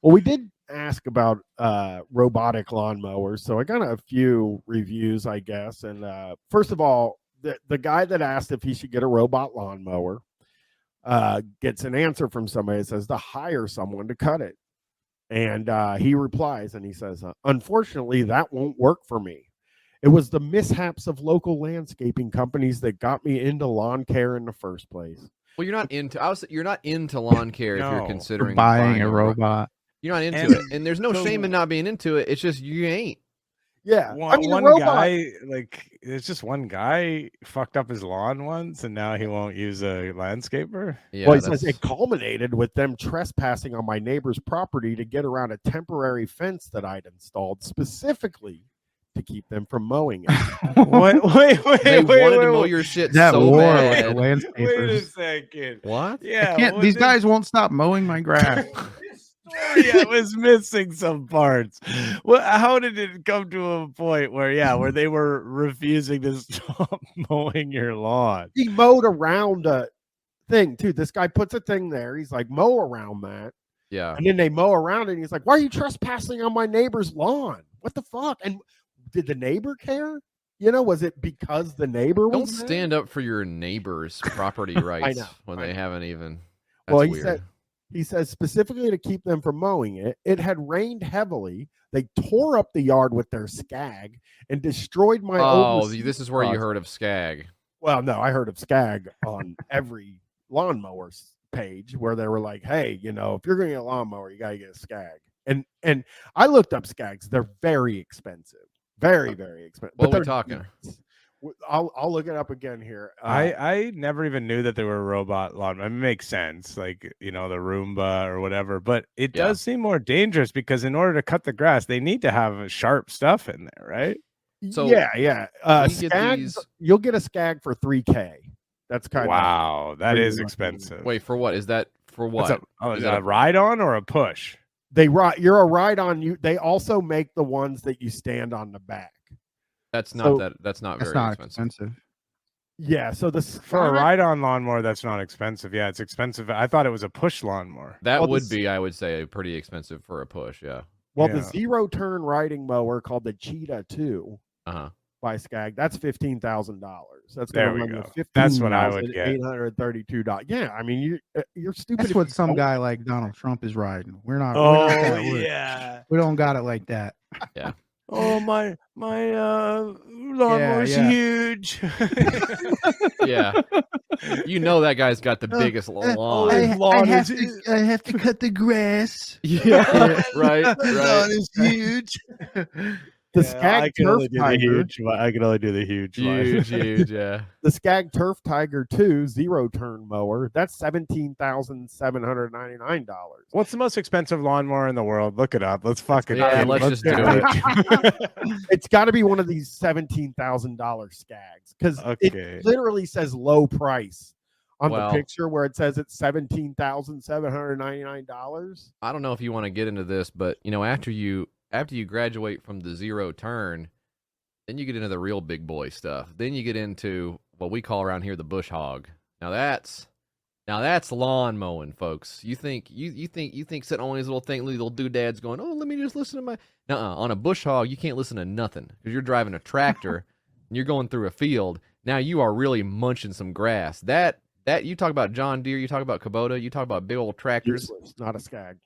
Well, we did ask about robotic lawnmowers, so I got a few reviews, I guess. And first of all, the guy that asked if he should get a robot lawnmower gets an answer from somebody that says to hire someone to cut it. And he replies and he says, unfortunately, that won't work for me. It was the mishaps of local landscaping companies that got me into lawn care in the first place. Well, you're not into lawn care if you're considering buying a robot. You're not into it, and there's no shame in not being into it. It's just you ain't. Yeah, one guy, like, it's just one guy fucked up his lawn once, and now he won't use a landscaper. Yeah, well, he says it culminated with them trespassing on my neighbor's property to get around a temporary fence that I'd installed specifically to keep them from mowing it. Wait, they wanted to mow your shit so bad. Wait a second. What? Yeah, these guys won't stop mowing my grass. I was missing some parts. Well, how did it come to a point where they were refusing to stop mowing your lawn? He mowed around a thing too. This guy puts a thing there. He's like, mow around that. Yeah. And then they mow around it. And he's like, why are you trespassing on my neighbor's lawn? What the fuck? And did the neighbor care? Was it because the neighbor don't was stand up for your neighbor's property rights when they haven't even? That's well, weird. He says specifically to keep them from mowing it. It had rained heavily. They tore up the yard with their skag and destroyed my. Oh, this is where you heard of skag. Well, no, I heard of skag on every lawnmowers page where they were like, "Hey, if you're going to get a lawnmower, you got to get a skag." And I looked up skags. They're very expensive, very expensive. What are we talking? I'll look it up again here. I never even knew that they were a robot lawn. It makes sense, like the Roomba or whatever. But it does seem more dangerous because in order to cut the grass, they need to have sharp stuff in there, right? So yeah. Skags, you'll get a skag for $3,000. That's kind of that is expensive. Wait, for what? Is that for what? Is that a ride on or a push? You're a ride on. You. They also make the ones that you stand on the back. That's not very expensive. Yeah, so for a ride-on lawnmower, that's not expensive. Yeah, it's expensive. I thought it was a push lawnmower. That would be, I would say, pretty expensive for a push. Yeah. Well, the zero-turn riding mower called the Cheetah 2 by Skag, that's $15,000. That's going to run you That's what I would get. $832. Yeah, I mean you're stupid. That's what some guy like Donald Trump is riding. We're not. We don't got it like that. Yeah. Oh, my lawnmower's huge. Yeah. That guy's got the biggest lawn. I have to cut the grass. Yeah. Right. The lawn is huge. The Skag Turf Tiger. I can only do the huge. Huge, yeah. The Skag Turf Tiger 2 zero-turn mower, that's $17,799. What's the most expensive lawnmower in the world? Look it up. Let's fucking let's just do it. It's got to be one of these $17,000 Skags because it literally says low price on the picture where it says it's $17,799. I don't know if you want to get into this, but after you graduate from the zero turn, then you get into the real big boy stuff. Then you get into what we call around here the bush hog. Now that's lawn mowing, folks. You think sitting on his little doodads going, oh, let me just listen to my. On a bush hog, you can't listen to nothing because you're driving a tractor and you're going through a field. Now you are really munching some grass. That you talk about John Deere, you talk about Kubota, you talk about big old tractors. It's not a Skag.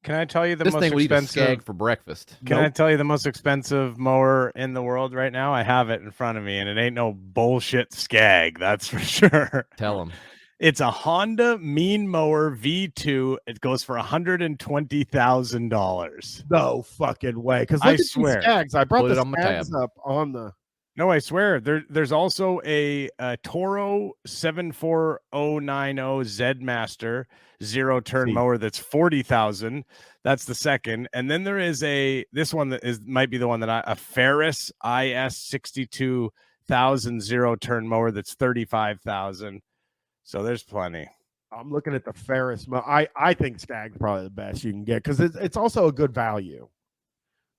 Can I tell you this most thing would expensive eat a Skag for breakfast? Can I tell you the most expensive mower in the world right now? I have it in front of me, and it ain't no bullshit Skag. That's for sure. Tell them. It's a Honda Mean Mower V2. It goes for $120,000. No fucking way! Because I swear, Skags. I brought the Skags up on the. No, I swear. There's also a Toro 74090 Z Master zero-turn mower that's $40,000. That's the second, and then there is this one that might be the one that a Ferris IS 62,000 zero-turn mower that's $35,000. So there's plenty. I'm looking at the Ferris. I think Skag's probably the best you can get because it's also a good value.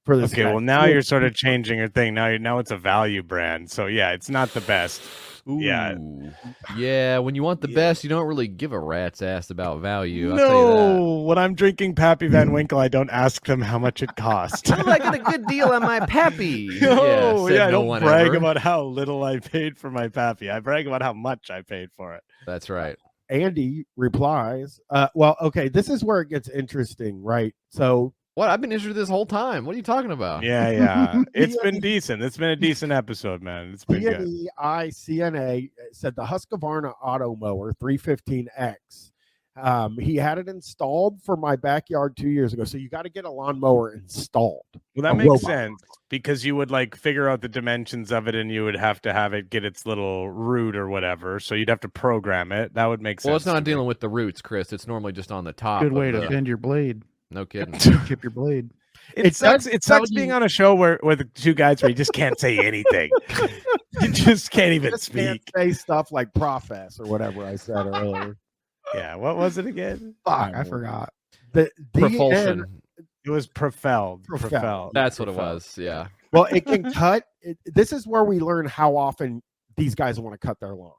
for this. Okay, guy. well now you're sort of changing your thing. Now it's a value brand. So yeah, it's not the best. Yeah. Ooh. Yeah, when you want the best, you don't really give a rat's ass about value. I'll tell you No, when I'm drinking Pappy Van Winkle, I don't ask them how much it cost. that. Well, I got a good deal on my Pappy. No, said I no don't one brag ever. about how little I paid for my Pappy. I brag about how much I paid for it. That's right. Andy replies, well, okay, this is where it gets interesting, right? So What? I've been interested this whole time. What are you talking about? Yeah. It's been decent. It's been a decent episode, man. It's been good. CNA said the Husqvarna Auto Mower 315X. He had it installed for my backyard 2 years ago. So you got to get a lawnmower installed. Well, that A makes robot. sense because you would like figure out the dimensions of it and you would have to have it get its little root or whatever. So you'd have to program it. That would make sense. Well, it's not to me. dealing with the roots, Chris. It's normally just on the top. Good way of to the... bend your blade. No kidding. Chip your blade. It sucks. does It tell sucks being you- on a show where the two guys where you just can't say anything. You just can't even Just can't speak. say stuff like profess or whatever I said earlier. Yeah. What was it again? Fuck, I forgot. The Propulsion. It was propelled. Propelled. That's what it was. Yeah. Well, it can cut. This is where we learn how often these guys want to cut their lawns.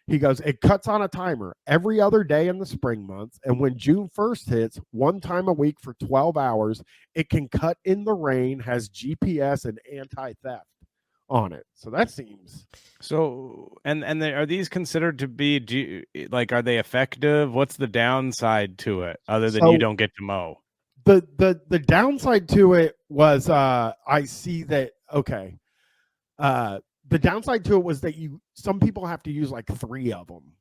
He goes, it cuts on a timer every other day in the spring months. And when June 1st hits, one time a week for 12 hours, it can cut in the rain, has GPS and anti-theft on it. So that seems. So, and are these considered to be, are they effective? What's the downside to it other than you So- don't get to mow? The downside to it was I see that the downside to it was that some people have to use like 3 of them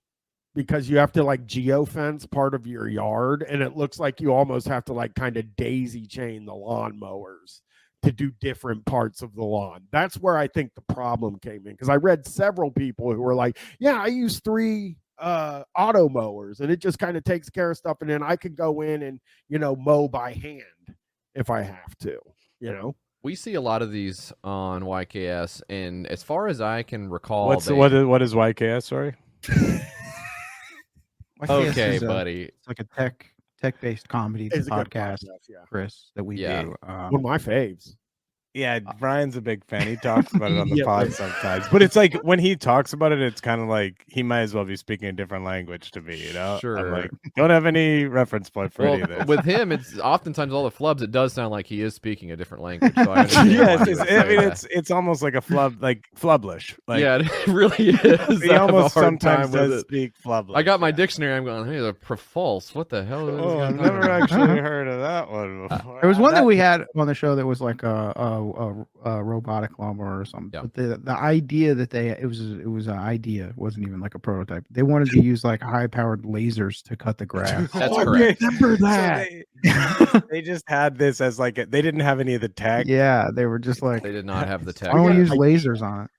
because you have to like geofence part of your yard, and it looks like you almost have to like kind of daisy chain the lawnmowers to do different parts of the lawn. That's where I think the problem came in, because I read several people who were like, yeah, I use 3 auto mowers and it just kind of takes care of stuff, and then I can go in and mow by hand if I have to. We see a lot of these on YKS, and as far as I can recall, What is YKS? Sorry. Okay, It's buddy. It's like a tech based comedy It's a good podcast, yeah. Chris, that we Yeah. do. One of my faves. Yeah, Brian's a big fan. He talks about it on the Yeah, pod but- sometimes. But it's like when he talks about it, it's kind of like he might as well be speaking a different language to me, I'm Sure. like, don't have any reference point for any of Well, this. with him, it's oftentimes all the flubs. It does sound like he is speaking a different language. So I understand yeah, why he would say that. it's almost like a flub, like flublish. Like, yeah, it really is. he I have a almost hard sometimes time with does it. speak flublish. I got my yeah. dictionary. I'm going, hey, the profulse. What the hell is this Oh, guy I've talking never about? actually heard of that one before. There was one that That- we had on the show that was like a robotic lawnmower or something. Yeah. But the idea that it was an idea, it wasn't even like a prototype. They wanted to use like high powered lasers to cut the grass. That's I correct. remember So that. they just had this as like they didn't have any of the tech. Yeah, they were just like, They did not have the tech. why don't we Yeah, use like- lasers on it?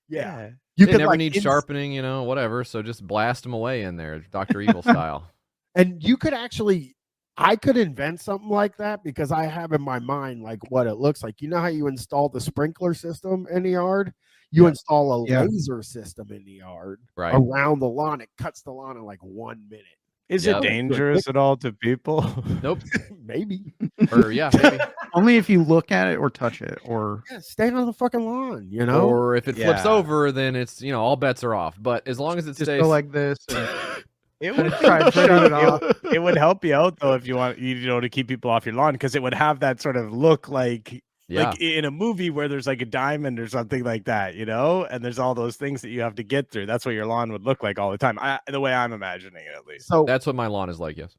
Yeah. You They could never like need ins- sharpening, whatever. So just blast them away in there, Dr. Evil style. And you could actually, I could invent something like that because I have in my mind like what it looks like. You know how you install the sprinkler system in the yard? You install a Yeah. laser system in the yard Right. around the lawn. It cuts the lawn in like 1 minute. Is Yeah. it dangerous at all to people? Nope. Maybe. Or yeah, maybe. Only if you look at it or touch it or Yeah, stay on the fucking lawn, you know? Or if it flips Yeah. over, then it's all bets are off. But as long as it just stays go like this. And It But would it tried flipping it off. It would help you out though if you want to keep people off your lawn because it would have that sort of look like yeah. like in a movie where there's like a diamond or something like that, and there's all those things that you have to get through. That's what your lawn would look like all the time. The way I'm imagining it, at least. So That's what my lawn is like, yes.